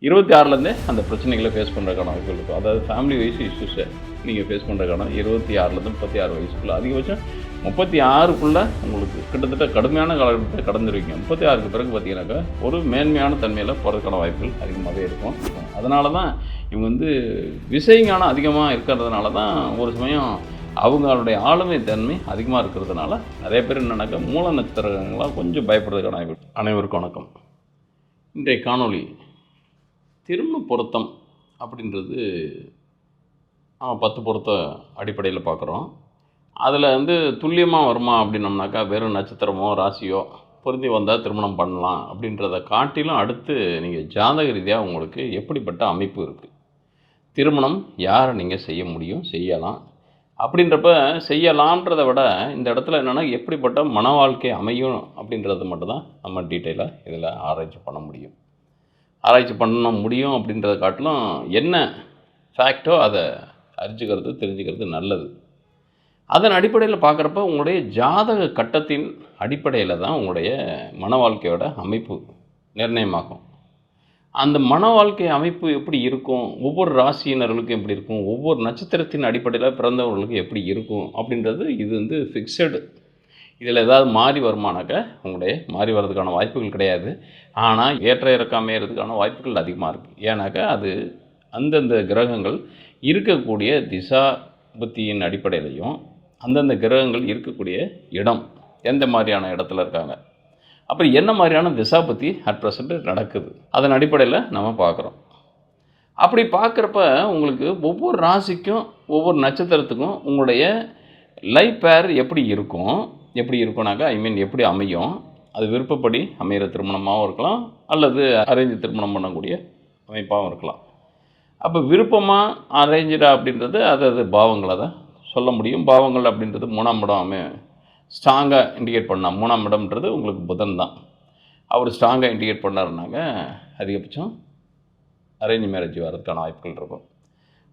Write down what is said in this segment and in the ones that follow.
26லேருந்தே அந்த பிரச்சனைகளை ஃபேஸ் பண்ணுறதுக்கான வாய்ப்புகள் இருக்கும். அதாவது ஃபேமிலி வைஸ் இஷ்யூஸை நீங்கள் ஃபேஸ் பண்ணுறதுக்கான 26லேருந்து 36 வயசுக்குள்ளே, அதிகபட்சம் 36க்குள்ளே உங்களுக்கு கிட்டத்தட்ட கடுமையான காலகட்டத்தை கடந்துருவீங்க. 36க்கு பிறகு பார்த்தீங்கன்னாக்கா ஒரு மேன்மையான தன்மையில் போகிறதுக்கான வாய்ப்புகள் அதிகமாகவே இருக்கும். அதனால தான் இவங்க விஷயஞானம் அதிகமாக இருக்கிறதுனால தான் ஒரு சமயம் அவங்களுடைய ஆளுமை தன்மை அதிகமாக இருக்கிறதுனால நிறைய பேர் என்னன்னாக்கா மூல நட்சத்திரங்களாக கொஞ்சம் பயப்படுறதுக்கான வாய்ப்பு. அனைவருக்கும் வணக்கம். இன்றைய காணொளி திருமண பொருத்தம் அப்படின்றது 10 பொருத்த அடிப்படையில் பார்க்குறோம். அதில் துல்லியமாக வருமா அப்படின்னம்னாக்கா வெறும் நட்சத்திரமோ ராசியோ பொருந்தி வந்தால் திருமணம் பண்ணலாம் அப்படின்றத காட்டிலும் அடுத்து நீங்கள் ஜாதக ரீதியாக உங்களுக்கு எப்படிப்பட்ட அமைப்பு இருக்குது, திருமணம் யாரை நீங்கள் செய்ய முடியும், செய்யலாம் அப்படின்றப்ப செய்யலான்றதை விட இந்த இடத்துல என்னென்னா எப்படிப்பட்ட மன வாழ்க்கை அமையும் அப்படின்றது மட்டும்தான் நம்ம டீட்டெயிலாக இதில் ஆராய்ச்சி பண்ண முடியும். ஆராய்ச்சி பண்ண முடியும் அப்படின்றத காட்டிலும் என்ன ஃபேக்டோ அதை அறிஞ்சிக்கிறது தெரிஞ்சுக்கிறது நல்லது. அதன் அடிப்படையில் பார்க்குறப்ப உங்களுடைய ஜாதக கட்டத்தின் அடிப்படையில் தான் உங்களுடைய மன வாழ்க்கையோட அமைப்பு நிர்ணயமாகும். அந்த மன வாழ்க்கை அமைப்பு எப்படி இருக்கும், ஒவ்வொரு ராசியினர்களுக்கும் எப்படி இருக்கும், ஒவ்வொரு நட்சத்திரத்தின் அடிப்படையில் பிறந்தவர்களுக்கு எப்படி இருக்கும் அப்படின்றது இது ஃபிக்ஸடு. இதில் ஏதாவது மாறி வருமானாக்க உங்களுடைய மாறி வர்றதுக்கான வாய்ப்புகள் கிடையாது. ஆனால் ஏற்ற இறக்க அமையறதுக்கான வாய்ப்புகள் அதிகமாக இருக்குது. ஏன்னாக்கா அது அந்தந்த கிரகங்கள் இருக்கக்கூடிய திசா புத்தியின் அடிப்படையிலையும் அந்தந்த கிரகங்கள் இருக்கக்கூடிய இடம் எந்த மாதிரியான இடத்துல இருக்காங்க, அப்புறம் என்ன மாதிரியான திசா புத்தி அட் ப்ரெசண்ட் நடக்குது, அதன் அடிப்படையில் நம்ம பார்க்குறோம். அப்படி பார்க்குறப்ப உங்களுக்கு ஒவ்வொரு ராசிக்கும் ஒவ்வொரு நட்சத்திரத்துக்கும் உங்களுடைய லைஃப் பேர் எப்படி இருக்கும்னாக்கா எப்படி அமையும், அது விருப்பப்படி அமைகிற திருமணமாகவும் இருக்கலாம் அல்லது அரேஞ்சு திருமணம் பண்ணக்கூடிய அமைப்பாகவும் இருக்கலாம். அப்போ விருப்பமாக அரேஞ்சா அப்படின்றது அது பாவங்களை தான் சொல்ல முடியும். பாவங்கள் அப்படின்றது 3ஆம் இடம் ஸ்ட்ராங்காக இண்டிகேட் பண்ணால், 3ஆம் இடம்ன்றது உங்களுக்கு புதன் தான். அவர் ஸ்ட்ராங்காக இண்டிகேட் பண்ணாருனாங்க அதிகபட்சம் அரேஞ்ச் மேரேஜ் வரதுக்கான வாய்ப்புகள் இருக்கும்.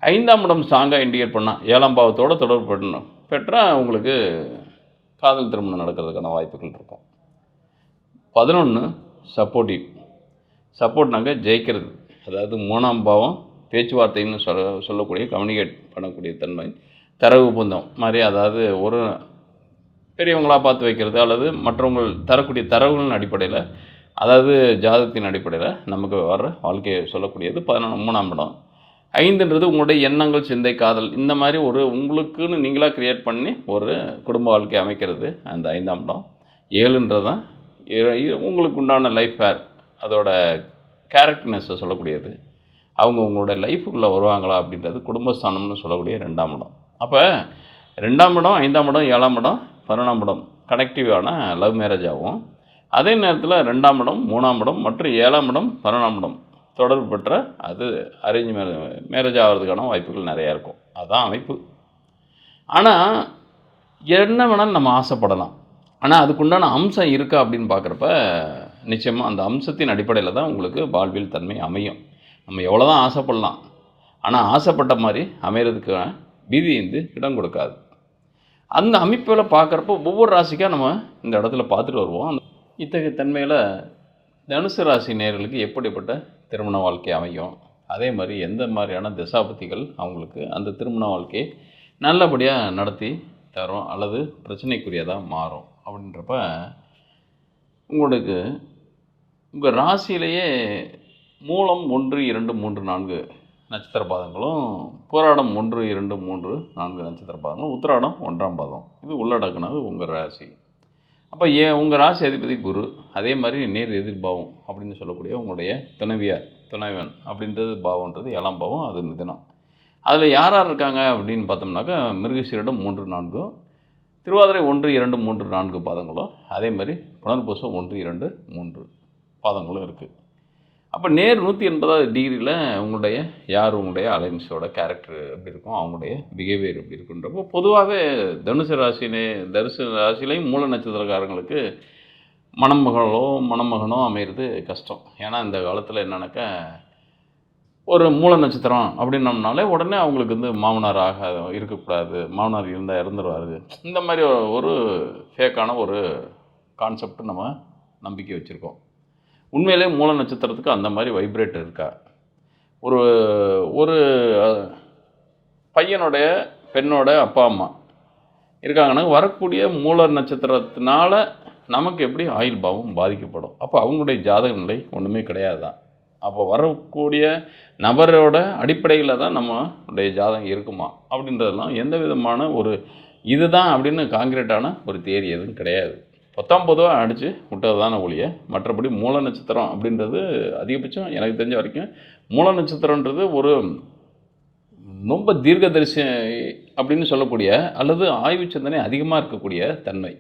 5ஆம் இடம் ஸ்ட்ராங்காக இண்டிகேட் பண்ணால் 7ஆம் பாவத்தோடு தொடர்பு பெற்றால் உங்களுக்கு காதல் திருமணம் நடக்கிறதுக்கான வாய்ப்புகள் இருக்கும். 11 சப்போர்ட்னாங்க ஜெயிக்கிறது, அதாவது 3ஆம் பாவம் பேச்சுவார்த்தைன்னு சொல்லக்கூடிய கம்யூனிகேட் பண்ணக்கூடிய தன்மை, தரவு பொந்தம் மாதிரி, அதாவது ஒரு பெரியவங்களாக பார்த்து வைக்கிறது அல்லது மற்றவங்கள் தரக்கூடிய தரவுகளின் அடிப்படையில், அதாவது ஜாதகத்தின் அடிப்படையில் நமக்கு வர்ற வாழ்க்கையை சொல்லக்கூடியது 3ஆம் இடம். 5ன்றது உங்களுடைய எண்ணங்கள், சிந்தை, காதல், இந்த மாதிரி ஒரு உங்களுக்குன்னு நீங்களாக க்ரியேட் பண்ணி ஒரு குடும்ப வாழ்க்கையை அமைக்கிறது அந்த 5ஆம் இடம். 7ன்றது தான் உங்களுக்கு உண்டான லைஃப் பேர், அதோட கேரக்டர்னஸை சொல்லக்கூடியது. அவங்க உங்களோட லைஃபுக்குள்ளே வருவாங்களா அப்படின்றது குடும்பஸ்தானம்னு சொல்லக்கூடிய 2ஆம் இடம். அப்போ 2ஆம் இடம், 5ஆம் இடம், 7ஆம் இடம், 11ஆம் இடம் கனெக்டிவான லவ் மேரேஜ் ஆகும். அதே நேரத்தில் 2ஆம் இடம், 3ஆம் இடம் மற்றும் 7ஆம் இடம், 11ஆம் இடம் தொடர்பு பெற்ற அது அரேஞ்ச் மேரேஜ் ஆகிறதுக்கான வாய்ப்புகள் நிறையா இருக்கும். அதுதான் அமைப்பு. ஆனால் என்ன வேணாலும் நம்ம ஆசைப்படலாம். ஆனால் அதுக்குண்டான அம்சம் இருக்கா அப்படின்னு பார்க்குறப்ப நிச்சயமாக அந்த அம்சத்தின் அடிப்படையில் தான் உங்களுக்கு வாழ்வியல் தன்மை அமையும். நம்ம எவ்வளோ தான் ஆசைப்படலாம், ஆனால் ஆசைப்பட்ட மாதிரி அமைகிறதுக்கான விதி இடம் கொடுக்காது. அந்த அமைப்பில் பார்க்குறப்போ ஒவ்வொரு ராசிக்காக நம்ம இந்த இடத்துல பார்த்துட்டு வருவோம். இத்தகைய தன்மையில் தனுசு ராசி நேயர்களுக்கு எப்படிப்பட்ட திருமண வாழ்க்கை அமையும், அதே மாதிரி எந்த மாதிரியான திசாபுத்திகள் அவங்களுக்கு அந்த திருமண வாழ்க்கையை நல்லபடியாக நடத்தி தரும் அல்லது பிரச்சனைக்குரியதாக மாறும் அப்படின்றப்ப உங்களுக்கு உங்கள் ராசியிலேயே மூலம் 1, 2, 3, 4 நட்சத்திர பாதங்களும், போராடம் 1, 2, 3, 4 நட்சத்திர பாதங்களும், உத்திராடம் 1ஆம் பாதம் இது உள்ளடக்குனது உங்கள் ராசி. அப்போ உங்கள் ராசி அதிபதி குரு, அதே மாதிரி நேர் எதிர்பாவம் அப்படின்னு சொல்லக்கூடிய உங்களுடைய துணைவன் அப்படின்றது பாவம்ன்றது 7ஆம் பாவம், அது மிதுனம். அதில் யார் இருக்காங்க அப்படின்னு பார்த்தோம்னாக்கா மிருகசீரிடம் 3, 4, திருவாதிரை 1, 2, 3, 4 பாதங்களும், அதே மாதிரி புனர்பூசம் 1, 2, 3 பாதங்களும் இருக்குது. அப்போ நேர் 180 டிகிரியில் உங்களுடைய அலைன்ஸோட கேரக்டர் எப்படி இருக்கும், அவங்களுடைய பிஹேவியர் எப்படி இருக்குன்றப்போ பொதுவாகவே தனுசு ராசிலையும் மூல நட்சத்திரக்காரங்களுக்கு மணமகனோ அமைகிறது கஷ்டம். ஏன்னா இந்த காலத்தில் என்னன்னாக்கா ஒரு மூல நட்சத்திரம் அப்படின்னம்னாலே உடனே அவங்களுக்கு மாமனாராக இருக்கக்கூடாது, மாமனார் இருந்தால் இறந்துருவார், இந்த மாதிரி ஒரு ஃபேக்கான ஒரு கான்செப்ட் நம்ம நம்பிக்கை வச்சுருக்கோம். உண்மையிலே மூல நட்சத்திரத்துக்கு அந்த மாதிரி வைப்ரேட் இருக்கா ஒரு ஒரு பையனுடைய பெண்ணோட அப்பா அம்மா இருக்காங்கன்னா வரக்கூடிய மூல நட்சத்திரத்தினால நமக்கு எப்படி ஆயுள் பாவம் பாதிக்கப்படும். அப்போ அவங்களுடைய ஜாதக நிலை ஒன்றுமே கிடையாது தான். அப்போ வரக்கூடிய நபரோட அடிப்படையில் தான் நம்மளுடைய ஜாதகம் இருக்குமா அப்படின்றதெல்லாம் எந்த விதமான ஒரு இதுதான் அப்படின்னு காங்கிரீட்டான ஒரு தேரி எதுவும் கிடையாது. பொதுவாக அடித்து விட்டது தானே ஒழிய மற்றபடி மூல நட்சத்திரம் அப்படின்றது அதிகபட்சம் எனக்கு தெரிஞ்ச வரைக்கும் மூல நட்சத்திரன்றது ஒரு ரொம்ப தீர்க்கதரிசி அப்படின்னு சொல்லக்கூடிய அல்லது ஆய்வு சிந்தனை அதிகமாக இருக்கக்கூடிய தன்மை.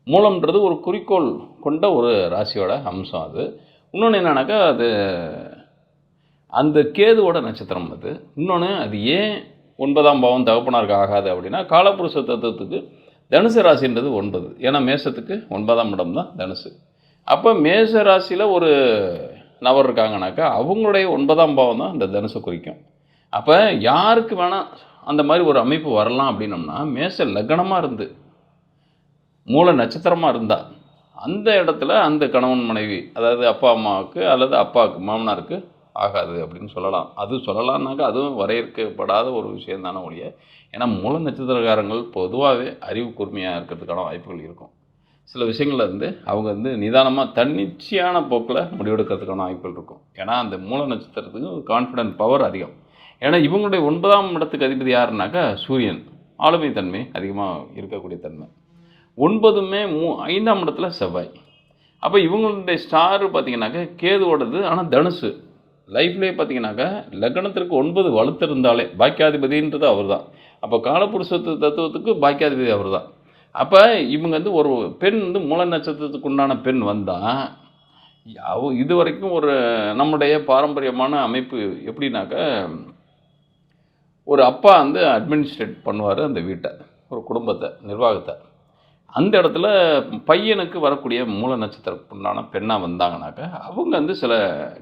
மூலம்ன்றது ஒரு குறிக்கோள் கொண்ட ஒரு ராசியோட அம்சம் அது. இன்னொன்று என்னன்னாக்கா அது அந்த கேதுவோட நட்சத்திரம் அது. இன்னொன்று அது ஏன் 9ஆம் பாவம் தகப்பனாருக்கு ஆகாது அப்படின்னா காலபுருஷ தத்துவத்துக்கு தனுசு ராசின்றது 9. ஏன்னா மேஷத்துக்கு 9ஆம் இடம் தான் தனுசு. அப்போ மேஷ ராசியில் ஒரு நபர் இருக்காங்கனாக்கா அவங்களுடைய 9ஆம் பாவம் தான் இந்த தனுசை குறிக்கும். அப்போ யாருக்கு வேணால் அந்த மாதிரி ஒரு அமைப்பு வரலாம் அப்படின்னம்னா மேஷ லக்னமாக இருந்து மூல நட்சத்திரமாக இருந்தால் அந்த இடத்துல அந்த கணவன் மனைவி அதாவது அப்பா அம்மாவுக்கு அல்லது அப்பாவுக்கு மாமனாருக்கு ஆகாது அப்படின்னு சொல்லலாம். அது சொல்லலாம்னாக்கா அதுவும் வரையறுக்கப்படாத ஒரு விஷயம் தானே ஒழிய. ஏன்னா மூல நட்சத்திரக்காரங்கள் பொதுவாகவே அறிவு கூர்மையாக இருக்கிறதுக்கான வாய்ப்புகள் இருக்கும். சில விஷயங்கள்ல இருந்து அவங்க நிதானமாக தன்னிச்சையான போக்கில் முடிவெடுக்கிறதுக்கான வாய்ப்புகள் இருக்கும். ஏன்னா அந்த மூல நட்சத்திரத்துக்கு கான்ஃபிடென்ட் பவர் அதிகம். ஏன்னா இவங்களுடைய 9ஆம் இடத்துக்கு அதிபதி யாருன்னாக்கா சூரியன். ஆளுமை தன்மை அதிகமாக இருக்கக்கூடிய தன்மை. 9மே 5ஆம் இடத்துல செவ்வாய். அப்போ இவங்களுடைய ஸ்டார் பார்த்திங்கனாக்கா கேதுவோடது. ஆனால் தனுசு லைஃப்லேயே பார்த்திங்கனாக்கா லக்னத்திற்கு 9 வலுத்திருந்தாலே பாக்கியாதிபதின்றது அவர் தான். அப்போ காலபுருஷ தத்துவத்துக்கு பாக்கியாதிபதி அவர் தான். அப்போ இவங்க ஒரு பெண் மூல நட்சத்திரத்துக்கு உண்டான பெண் வந்தால் இது வரைக்கும் ஒரு நம்முடைய பாரம்பரியமான அமைப்பு எப்படின்னாக்கா ஒரு அப்பா அட்மினிஸ்ட்ரேட் பண்ணுவார் அந்த வீட்டை, ஒரு குடும்பத்தை, நிர்வாகத்தை. அந்த இடத்துல பையனுக்கு வரக்கூடிய மூல நட்சத்திரத்துக்கு உண்டான பெண்ணாக வந்தாங்கனாக்கா அவங்க சில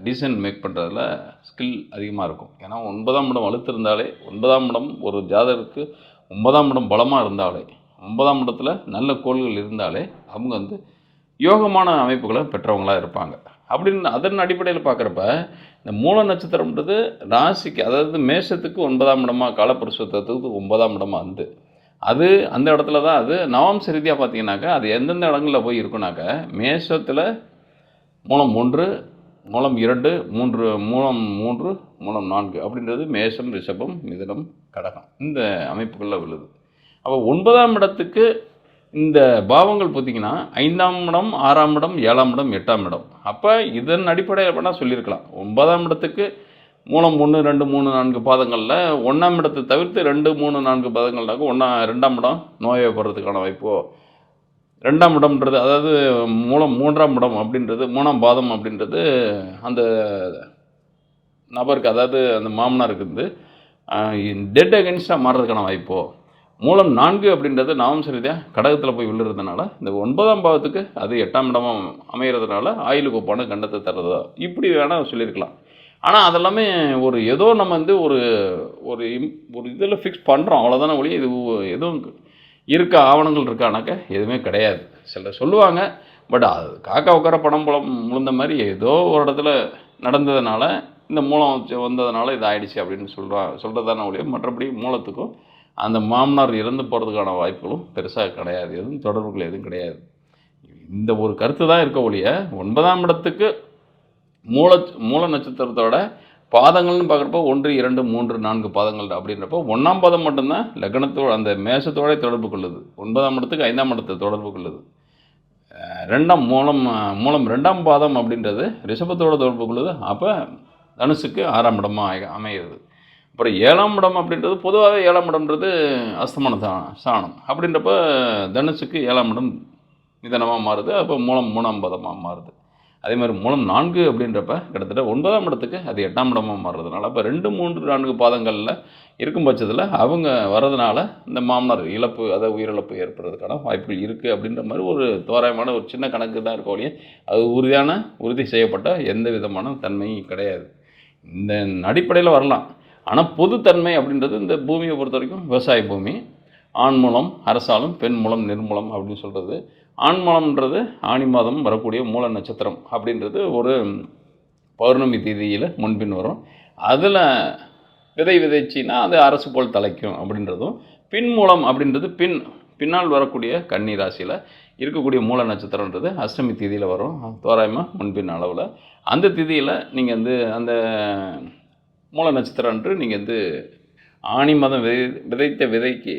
டிசிஷன் மேக் பண்ணுறதுல ஸ்கில் அதிகமாக இருக்கும். ஏன்னா 9ஆம் இடம் வலுத்திருந்தாலே 9ஆம் இடம் ஒரு ஜாதகருக்கு 9ஆம் இடம் பலமாக இருந்தாலே 9ஆம் இடத்துல நல்ல கோள்கள் இருந்தாலே அவங்க யோகமான அமைப்புகளை பெற்றவங்களாக இருப்பாங்க. அப்படின்னு அதன் அடிப்படையில் பார்க்குறப்ப இந்த மூல நட்சத்திரம்ன்றது ராசிக்கு அதாவது மேஷத்துக்கு 9ஆம் இடமாக காலபுருஷ தத்துவத்துக்கு 9ஆம் இடமாக அது அந்த இடத்துல தான் அது நவம்ச ரீதியாக பார்த்தீங்கன்னாக்கா அது எந்தெந்த இடங்களில் போய் இருக்குனாக்கா மேஷத்தில் மூலம் 1, மூலம் 2, மூலம் 3, மூலம் 4 அப்படின்றது மேஷம், ரிஷபம், மிதுனம், கடகம் இந்த அமைப்புகளில் விழுது. அப்போ 9ஆம் இடத்துக்கு இந்த பாவங்கள் பார்த்திங்கன்னா 5ஆம் இடம், 6ஆம் இடம், 7ஆம் இடம், 8ஆம் இடம். அப்போ இதன் அடிப்படையில் வேணால் சொல்லியிருக்கலாம் 9ஆம் இடத்துக்கு மூலம் 1, 2, 3, 4 பாதங்களில் 1ஆம் இடத்தை தவிர்த்து 2, 3, 4 பாதங்கள்னாக்க 2ஆம் இடம் நோயப்படுறதுக்கான வாய்ப்போ 2ஆம் இடம்ன்றது அதாவது மூலம் 3ஆம் இடம் அப்படின்றது 3ஆம் பாதம் அப்படின்றது அந்த நபருக்கு அதாவது அந்த மாமனாருக்கு டெட் அகென்ஸ்டாக மாறுறதுக்கான வாய்ப்போ மூலம் 4 அப்படின்றது நவம்ச ரீதியாக கடகத்தில் போய் விழுறதுனால இந்த 9ஆம் பாவத்துக்கு அது 8ஆம் இடமாக அமைகிறதுனால ஆயுளுக்கு ஒப்பான கண்டத்தை தர்றதா இப்படி வேணால் சொல்லியிருக்கலாம். ஆனால் அதெல்லாமே ஒரு ஏதோ நம்ம ஒரு ஒரு இதில் ஃபிக்ஸ் பண்ணுறோம் அவ்வளோதானே ஒழிய இது எதுவும் இருக்க ஆவணங்கள் இருக்கானாக்கா எதுவுமே கிடையாது. சில சொல்லுவாங்க, பட் அது காக்கா உட்கார பணம் புலம் முழுந்த மாதிரி ஏதோ ஒரு இடத்துல நடந்ததுனால இந்த மூலம் வந்ததுனால இது ஆயிடுச்சு அப்படின்னு சொல்கிறதான ஒழிய மற்றபடி மூலத்துக்கும் அந்த மாமனார் இறந்து போகிறதுக்கான வாய்ப்புகளும் பெருசாக கிடையாது. எதுவும் தொடர்புகள் எதுவும் கிடையாது. இந்த ஒரு கருத்து தான் இருக்க ஒழிய 9ஆம் இடத்துக்கு மூல நட்சத்திரத்தோட பாதங்கள்னு பார்க்குறப்போ 1, 2, 3, 4 பாதங்கள் அப்படின்றப்போ 1ஆம் பாதம் மட்டும்தான் லக்னத்தோட அந்த மேஷத்தோட தொடர்பு கொள்ளுது. 9ஆம் இடத்துக்கு 5ஆம் இடத்தை தொடர்பு கொள்ளுது. மூலம் 2ஆம் பாதம் அப்படின்றது ரிஷபத்தோட தொடர்பு கொள்ளுது. அப்போ தனுசுக்கு 6ஆம் இடமாக அமைகிறது. அப்புறம் 7ஆம் இடம் அப்படின்றது பொதுவாகவே 7ஆம் இடம்ன்றது அஸ்தமான ஸ்தானம் அப்படின்றப்ப தனுசுக்கு 7ஆம் இடம் மிதனமாக மாறுது. அப்போ மூலம் 3ஆம் பாதமாக மாறுது. அதே மாதிரி மூலம் 4 அப்படின்றப்ப கிட்டத்தட்ட 9ஆம் இடத்துக்கு அது 8ஆம் இடமாக மாறுறதுனால அப்போ 2, 3, 4 பாதங்களில் இருக்கும் பட்சத்தில் அவங்க வர்றதுனால இந்த மாமனார் இழப்பு அதாவது உயிரிழப்பு ஏற்படுறதுக்கான வாய்ப்புகள் இருக்குது அப்படின்ற மாதிரி ஒரு தோராயமான ஒரு சின்ன கணக்கு தான் இருக்க ஒழிய அது உறுதி செய்யப்பட்ட எந்த விதமான தன்மையும் கிடையாது. இந்த அடிப்படையில் வரலாம். ஆனால் பொதுத்தன்மை அப்படின்றது இந்த பூமியை பொறுத்த வரைக்கும் விவசாய பூமி. ஆண் மூலம் அரசாலும் பெண் மூலம் நிர்மூலம் அப்படின்னு சொல்கிறது. ஆண் மூலம்ன்றது ஆணி மாதம் வரக்கூடிய மூல நட்சத்திரம் அப்படின்றது ஒரு பௌர்ணமி தேதியில் முன்பின் வரும். அதில் விதை விதைச்சின்னா அது அரசு போல் தலைக்கும் அப்படின்றதும், பின் மூலம் அப்படின்றது பின்னால் வரக்கூடிய கன்னி ராசியில் இருக்கக்கூடிய மூல நட்சத்திரன்றது அஷ்டமி தேதியில் வரும், தோராயமாக முன்பின் அளவில். அந்த தேதியில் நீங்கள் வந்து அந்த மூல நட்சத்திரம் அன்று நீங்கள் வந்து ஆணி மாதம் விதைத்த விதைக்கு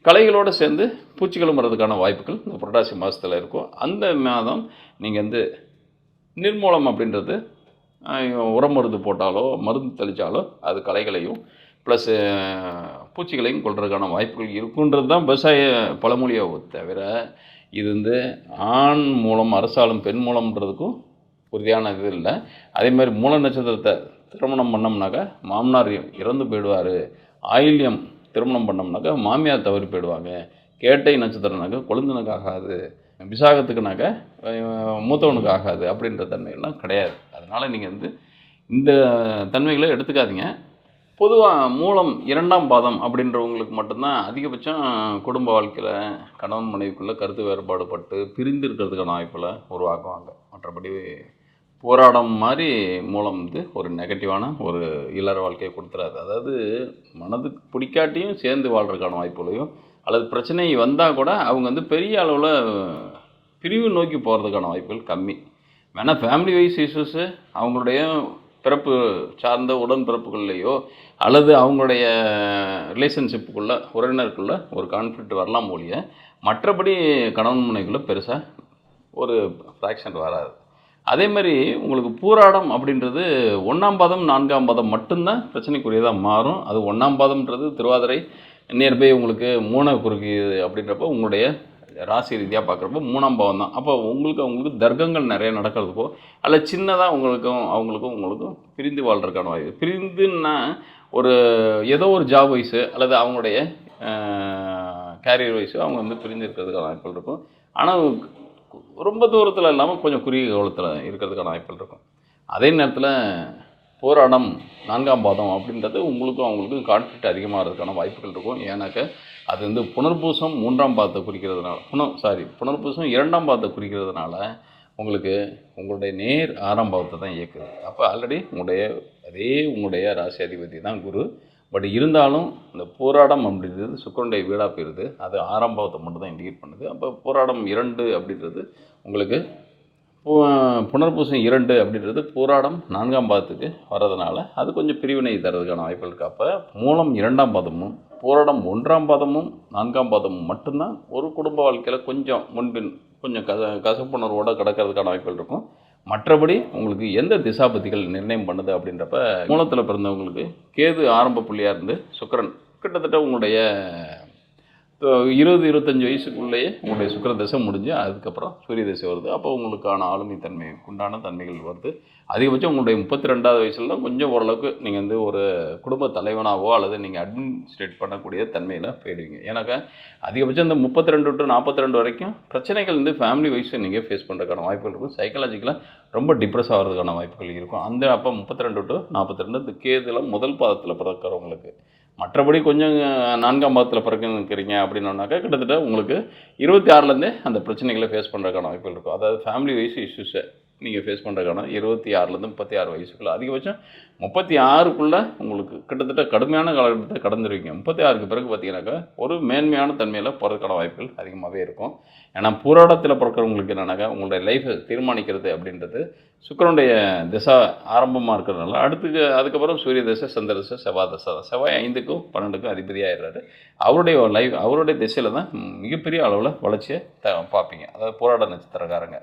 களைகளோடு சேர்ந்து பூச்சிகளும் வர்றதுக்கான வாய்ப்புகள் இந்த புரட்டாசி மாதத்தில் இருக்கும். அந்த மாதம் நீங்கள் வந்து நிர்மூலம் அப்படின்றது உரம் மருந்து போட்டாலோ மருந்து தெளித்தாலோ அது களைகளையும் ப்ளஸ் பூச்சிகளையும் கொள்றதுக்கான வாய்ப்புகள் இருக்குன்றது தான் விவசாய பழமொழியாக தவிர, இது வந்து ஆண் மூலம் அரசாலும் பெண் மூலம்ன்றதுக்கும் உறுதியான இது இல்லை. அதே மாதிரி மூல நட்சத்திரத்தை திருமணம் பண்ணோம்னாக்கா மாமனார் இறந்து போயிடுவார், ஆயில்யம் திருமணம் பண்ணோம்னாக்கா மாமியார் தவறி போயிடுவாங்க, கேட்டை நட்சத்திரம்னாக்கா கொழுந்தனுக்கு ஆகாது, விசாகத்துக்குனாக்கா மூத்தவனுக்கு ஆகாது அப்படின்ற தன்மைகள்லாம் கிடையாது. அதனால் நீங்கள் வந்து இந்த தன்மைகளை எடுத்துக்காதீங்க. பொதுவாக மூலம் 2ஆம் பாதம் அப்படின்றவங்களுக்கு மட்டும்தான் அதிகபட்சம் குடும்ப வாழ்க்கையில் கணவன் மனைவிக்குள்ளே கருத்து வேறுபாடு பட்டு பிரிந்து இருக்கிறதுக்கான வாய்ப்பில் உருவாக்குவாங்க. மற்றபடி போராடம் மாதிரி மூலம் வந்து ஒரு நெகட்டிவான ஒரு இல்லற வாழ்க்கையை கொடுத்துறாது. அதாவது மனதுக்கு பிடிக்காட்டியும் சேர்ந்து வாழ்கிறதுக்கான வாய்ப்புகளையும், அல்லது பிரச்சனை வந்தால் கூட அவங்க வந்து பெரிய அளவில் பிரிவு நோக்கி போகிறதுக்கான வாய்ப்புகள் கம்மி. வேணால் ஃபேமிலி வைஸ் இஷ்யூஸு அவங்களுடைய பிறப்பு சார்ந்த உடன்பிறப்புகள்லையோ அல்லது அவங்களுடைய ரிலேஷன்ஷிப்புக்குள்ளே உறவினருக்குள்ளே ஒரு கான்ஃப்ளிக்ட் வரலாம் ஒழிய, மற்றபடி கணவன் மனைவிக்குள்ளே பெருசாக ஒரு ஃப்ராக்ஷன் வராது. அதே மாதிரி உங்களுக்கு பூராடம் அப்படின்றது 1ஆம் பாதம் 4ஆம் பாதம் மட்டும்தான் பிரச்சனைக்குரியதாக மாறும். அது 1ஆம் பாதம்ன்றது திருவாதிரை நியர்பை உங்களுக்கு 3 குறுக்கிது அப்படின்றப்போ உங்களுடைய ராசி ரீதியாக பார்க்குறப்போ 3ஆம் பாவம் தான். அப்போ அவங்களுக்கு தர்க்கங்கள் நிறைய நடக்கிறதுக்கோ அல்ல சின்னதாக அவங்களுக்கும் பிரிந்து வாழ்கிறதுக்கான வாய்ப்பு. பிரிந்துன்னா ஒரு ஏதோ ஒரு ஜாப் வைஸு அல்லது அவங்களுடைய கேரியர் வைஸு அவங்க வந்து பிரிந்து இருக்கிறதுக்கான வாய்ப்புகள் இருக்கும். ஆனால் ரொம்ப தூரத்தில் இல்லாமல் கொஞ்சம் குறுகிய காலத்தில் இருக்கிறதுக்கான வாய்ப்புகள் இருக்கும். அதே நேரத்தில் போராடம் 4ஆம் பாதம் அப்படின்றது உங்களுக்கும் அவங்களுக்கும் கான்ஃப்ளிக்ட் அதிகமாகிறதுக்கான வாய்ப்புகள் இருக்கும். ஏன்னாக்க அது வந்து புனர்பூசம் 3ஆம் பாதத்தை குறிக்கிறதுனால புனர்பூசம் 2ஆம் பாதத்தை குறிக்கிறதுனால உங்களுக்கு உங்களுடைய நேர் 6ஆம் பாவத்தை தான் இயக்குது. அப்போ ஆல்ரெடி உங்களுடைய ராசி அதிபதி தான் குரு. பட் இருந்தாலும் இந்த போராடம் அப்படின்றது சுக்கிரனுடைய வீடாக போயிடுது, அது 6ஆம் பாவத்தை மட்டும் தான் இண்டிகேட் பண்ணுது. அப்போ போராடம் 2 அப்படின்றது உங்களுக்கு புனர்பூசம் 2 அப்படின்றது போராடம் 4ஆம் பாதத்துக்கு வர்றதுனால அது கொஞ்சம் பிரிவினை தரதுக்கான வாய்ப்புகள் இருக்குது. அப்போ மூலம் 2ஆம் பாதமும் போராடம் 1ஆம் பாதமும் 4ஆம் பாதமும் மட்டும்தான் ஒரு குடும்ப வாழ்க்கையில் கொஞ்சம் முன்பின் கொஞ்சம் கசப்புணர்வோடு கிடக்கிறதுக்கான வாய்ப்புகள் இருக்கும். மற்றபடி உங்களுக்கு எந்த திசாபதிகள் நிர்ணயம் பண்ணுது அப்படின்றப்ப மூலத்தில் பிறந்தவங்களுக்கு கேது ஆரம்ப புள்ளியாக இருந்து சுக்கிரன் கிட்டத்தட்ட உங்களுடைய 20-25 வயசுக்குள்ளேயே உங்களுடைய சுக்கிர தசை முடிஞ்சு அதுக்கப்புறம் சூரிய தசை வருது. அப்போ உங்களுக்கான ஆளுமை உண்டான தன்மைகள் வருது. அதிகபட்சம் உங்களுடைய 32ஆவது வயசுல கொஞ்சம் ஓரளவுக்கு நீங்கள் வந்து ஒரு குடும்ப தலைவனாகவோ அல்லது நீங்கள் அட்மினிஸ்ட்ரேட் பண்ணக்கூடிய தன்மையில் போயிடுவீங்க. ஏன்னாக்கா அதிகபட்சம் இந்த 32 to 42 வரைக்கும் பிரச்சனைகள் வந்து ஃபேமிலி வைஸை நீங்கள் ஃபேஸ் பண்ணுறதுக்கான வாய்ப்புகள் இருக்கும். சைக்காலஜிக்கலாக ரொம்ப டிப்ரெஸ் ஆகிறதுக்கான வாய்ப்புகள் இருக்கும். அப்போ 32 to 42 இந்த கேதுல முதல் பாதத்தில் பிறக்கிறவங்களுக்கு. மற்றபடி கொஞ்சம் 4ஆம் பாதத்தில் பிறக்கிறீங்க அப்படின்னோன்னாக்கா கிட்டத்தட்ட உங்களுக்கு 26லேருந்தே அந்த பிரச்சனைகளை ஃபேஸ் பண்ணுறதுக்கான வாய்ப்புகள் இருக்கும். அதாவது ஃபேமிலி வைஸ் இஷ்யூஸை நீங்கள் ஃபேஸ் பண்ணுறதுக்கான 26லேருந்து 36 வயசுக்குள்ளே அதிகபட்சம் 36க்குள்ளே உங்களுக்கு கிட்டத்தட்ட கடுமையான காலகட்டத்தை கடந்துருவீங்க. 36க்கு பிறகு பார்த்தீங்கன்னாக்கா ஒரு மேன்மையான தன்மையில் போகிறதுக்கான வாய்ப்புகள் அதிகமாகவே இருக்கும். ஏன்னா பூராடத்தில் பிறக்கிறவங்களுக்கு என்னன்னாக்கா உங்களுடைய லைஃப்பை தீர்மானிக்கிறது அப்படின்றது சுக்கிரனுடைய திசை ஆரம்பமாக இருக்கிறதுனால அதுக்கப்புறம் சூரிய தசை, சந்திர தசை, செவ்வாய் தசை தான். செவ்வாய் 5க்கும் 12க்கும் அதிபதியாகிடுறாரு. அவருடைய திசையில் தான் மிகப்பெரிய அளவில் வளர்ச்சியை பார்ப்பீங்க. அதாவது போராட நட்சத்திரக்காரங்க.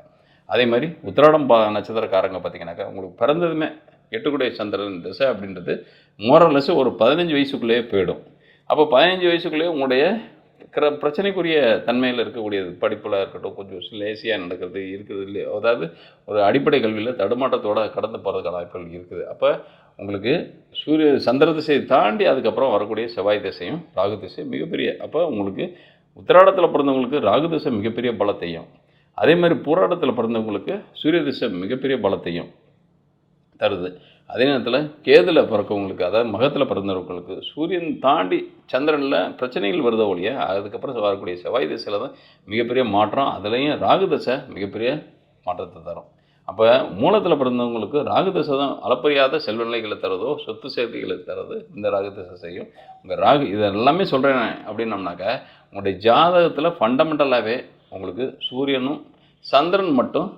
அதே மாதிரி உத்திராடம் நட்சத்திரக்காரங்க பார்த்தீங்கன்னாக்கா உங்களுக்கு பிறந்ததுமே 8 சந்திரன் திசை அப்படின்றது மோரலஸ் ஒரு 15 வயசுக்குள்ளேயே போயிடும். அப்போ 15 வயசுக்குள்ளேயே உங்களுடைய பிரச்சனைக்குரிய தன்மையில் இருக்கக்கூடியது படிப்பில் இருக்கட்டும், கொஞ்சம் லேசியாக நடக்கிறது இருக்குது இல்லையா, அதாவது ஒரு அடிப்படை கல்வியில் தடுமாற்றத்தோடு கடந்து போகிறதுக்கான வாய்ப்புகள் இருக்குது. அப்போ உங்களுக்கு சந்திர திசையை தாண்டி அதுக்கப்புறம் வரக்கூடிய செவ்வாய் திசையும் ராகு திசையும் மிகப்பெரிய, அப்போ உங்களுக்கு உத்திராடத்தில் பிறந்தவங்களுக்கு ராகு திசை மிகப்பெரிய பலத்தையும், அதே மாதிரி போராட்டத்தில் பிறந்தவங்களுக்கு சூரிய திசை மிகப்பெரிய பலத்தையும் தருது. அதே நேரத்தில் கேதில் பிறக்கவங்களுக்கு, அதாவது மகத்தில் பிறந்தவங்களுக்கு சூரியன் தாண்டி சந்திரனில் பிரச்சனைகள் வருத ஒழிய அதுக்கப்புறம் வரக்கூடிய செவ்வாய் திசையில் தான் மிகப்பெரிய மாற்றம். அதுலேயும் ராகு திசை மிகப்பெரிய மாற்றத்தை தரும். அப்போ மூலத்தில் பிறந்தவங்களுக்கு ராகு தசை தான் அளப்பரியாத செல்வ நிலைகளை தரதோ சொத்து சேர்க்கைகளை தரது இந்த ராகு தசை செய்யும். உங்கள் ராகு இது எல்லாமே சொல்கிறேன் அப்படின்னம்னாக்கா உங்களுடைய ஜாதகத்தில் ஃபண்டமெண்டலாகவே உங்களுக்கு சூரியனும் சந்திரன் மட்டும்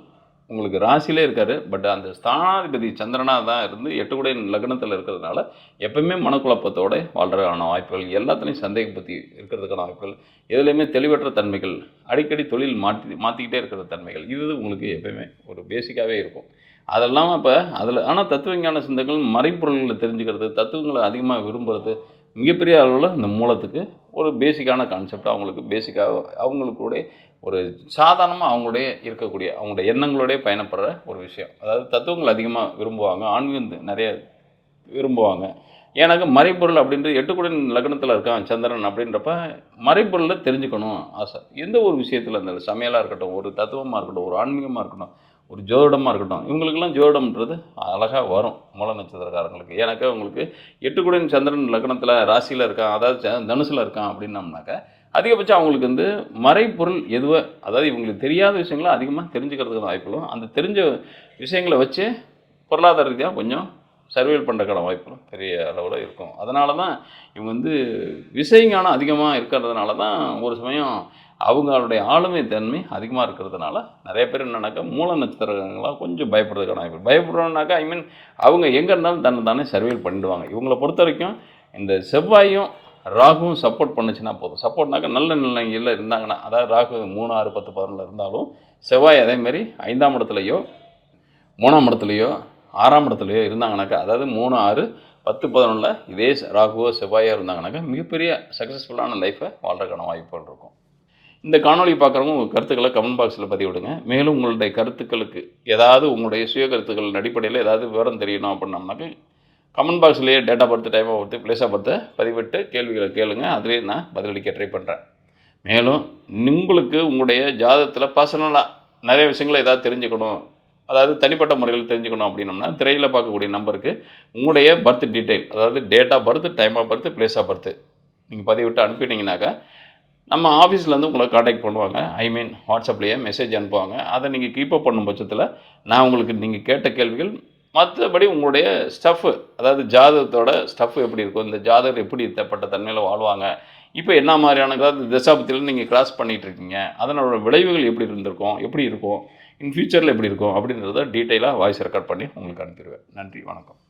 உங்களுக்கு ராசியிலே இருக்கார். பட் அந்த ஸ்தானாதிபதி சந்திரனாக தான் இருந்து 8 குடை லக்னத்தில் இருக்கிறதுனால எப்பவுமே மனக்குழப்பத்தோடு வாழ்கிறதுக்கான வாய்ப்புகள், எல்லாத்துலேயும் சந்தேகம் பற்றி இருக்கிறதுக்கான வாய்ப்புகள், எதுலேயுமே தெளிவற்ற தன்மைகள், அடிக்கடி தொழில் மாற்றிக்கிட்டே இருக்கிற தன்மைகள், இது உங்களுக்கு எப்பயுமே ஒரு பேசிக்காகவே இருக்கும். அதெல்லாம் இப்போ அதில் ஆனால் தத்துவ ஞான சிந்தங்கள் மறைப்பொருள்களை தெரிஞ்சுக்கிறது, தத்துவங்களை அதிகமாக விரும்புகிறது மிகப்பெரிய அளவில் இந்த மூலத்துக்கு ஒரு பேசிக்கான கான்செப்ட். அவங்களுக்கு பேசிக்காக அவங்களுக்கூட ஒரு சாதாரணமாக அவங்களுடைய இருக்கக்கூடிய அவங்களுடைய எண்ணங்களோடய பயணப்படுற ஒரு விஷயம். அதாவது தத்துவங்கள் அதிகமாக விரும்புவாங்க, ஆன்மீகம் நிறைய விரும்புவாங்க. எனக்கு மறைப்பொருள் அப்படின்றது 8 குடை லக்னத்தில் இருக்கான் சந்திரன் அப்படின்றப்ப மறைப்பொருளில் தெரிஞ்சுக்கணும் ஆசை. எந்த ஒரு விஷயத்தில் இருந்தாலும் சமையலாக இருக்கட்டும், ஒரு தத்துவமாக இருக்கட்டும், ஒரு ஆன்மீகமாக இருக்கட்டும், ஒரு ஜோதிடமாக இருக்கட்டும், இவங்களுக்கெல்லாம் ஜோதிடம்ன்றது அழகாக வரும் மூல நட்சத்திரக்காரங்களுக்கு. எனக்கு அவங்களுக்கு 8 குடை சந்திரன் லக்னத்தில் ராசியில் இருக்கான், அதாவது தனுசில் இருக்கான் அப்படின்னம்னாக்கா அதிகபட்சம் அவங்களுக்கு மறைப்பொருள் எதுவோ, அதாவது இவங்களுக்கு தெரியாத விஷயங்களை அதிகமாக தெரிஞ்சுக்கிறதுக்கு வாய்ப்புகளும், அந்த தெரிஞ்ச விஷயங்களை வச்சு பொருளாதார ரீதியாக கொஞ்சம் சர்வைவல் பண்ணுறதுக்கான வாய்ப்புகளும் பெரிய அளவில் இருக்கும். அதனால தான் இவங்க விஷயஞானம் அதிகமாக இருக்கிறதுனால தான் ஒரு சமயம் அவங்களுடைய ஆளுமை தன்மை அதிகமாக இருக்கிறதுனால நிறைய பேர் என்னன்னாக்கா மூல நட்சத்திரங்களாக கொஞ்சம் பயப்படுறதுக்கான வாய்ப்பு. பயப்படுறோன்னாக்கா அவங்க எங்கே இருந்தாலும் தன்னை தானே சர்வைவல் பண்ணிடுவாங்க. இவங்களை பொறுத்த வரைக்கும் இந்த செவ்வாயும் ராகுவும் சப்போர்ட் பண்ணுச்சுன்னா போதும். சப்போர்ட்னாக்கா நல்ல நிலையில் இருந்தாங்கன்னா, அதாவது ராகு 3, 6, 10, 11 இருந்தாலும் செவ்வாய் அதேமாரி 5ஆம் இடத்துலையோ 3ஆம் இடத்துலையோ 6ஆம் இடத்துலையோ இருந்தாங்கனாக்கா, அதாவது 3, 6, 10, 11 இதே ராகுவோ செவ்வாயோ இருந்தாங்கனாக்கா மிகப்பெரிய சக்ஸஸ்ஃபுல்லான லைஃப்பை வாழ்றதுக்கான வாய்ப்புகள் இருக்கும். இந்த காணொலி பார்க்குறவங்க உங்கள் கருத்துக்களை கமெண்ட் பாக்ஸில் பதிவு விடுங்க. மேலும் உங்களுடைய கருத்துக்களுக்கு ஏதாவது உங்களுடைய சுய கருத்துக்கள் அடிப்படையில் ஏதாவது விவரம் தெரியணும் அப்படின்னம்னாக்க கமெண்ட் பாக்ஸ்லேயே date of birth, time of birth, place of பர்த்தை பதிவிட்டு கேள்விகளை கேளுங்க. அதிலே நான் பதிலளிக்க ட்ரை பண்ணுறேன். மேலும் உங்களுக்கு உங்களுடைய ஜாதகத்தில் பர்சனலாக நிறைய விஷயங்களை ஏதாவது தெரிஞ்சுக்கணும், அதாவது தனிப்பட்ட முறையில் தெரிஞ்சுக்கணும் அப்படின்னோம்னா திரையில் பார்க்கக்கூடிய நம்பருக்கு உங்களுடைய பர்த் டீட்டெயில், அதாவது date of birth, time of birth, place of birth நீங்கள் பதிவிட்டு அனுப்பிட்டீங்கன்னாக்கா நம்ம ஆஃபீஸ்லேருந்து உங்களை காண்டாக்ட் பண்ணுவாங்க. வாட்ஸ்அப்லேயே மெசேஜ் அனுப்புவாங்க. அதை நீங்கள் கீப்பப் பண்ணும் பட்சத்தில் நான் உங்களுக்கு நீங்கள் கேட்ட கேள்விகள், மற்றபடி உங்களுடைய ஸ்டஃப்பு, அதாவது ஜாதகத்தோட ஸ்டஃப் எப்படி இருக்கும், இந்த ஜாதகர் எப்படி தப்பட்ட தன்மையில் வாழ்வாங்க, இப்போ என்ன மாதிரியான அதாவது தசாபத்தியில் நீங்கள் கிராஸ் பண்ணிகிட்டு இருக்கீங்க, அதனோட விளைவுகள் எப்படி இருந்திருக்கும், எப்படி இருக்கும், இன் ஃபியூச்சரில் எப்படி இருக்கும் அப்படின்றத டீட்டெயிலாக வாய்ஸ் ரெக்கார்ட் பண்ணி உங்களுக்கு அனுப்பிடுவேன். நன்றி, வணக்கம்.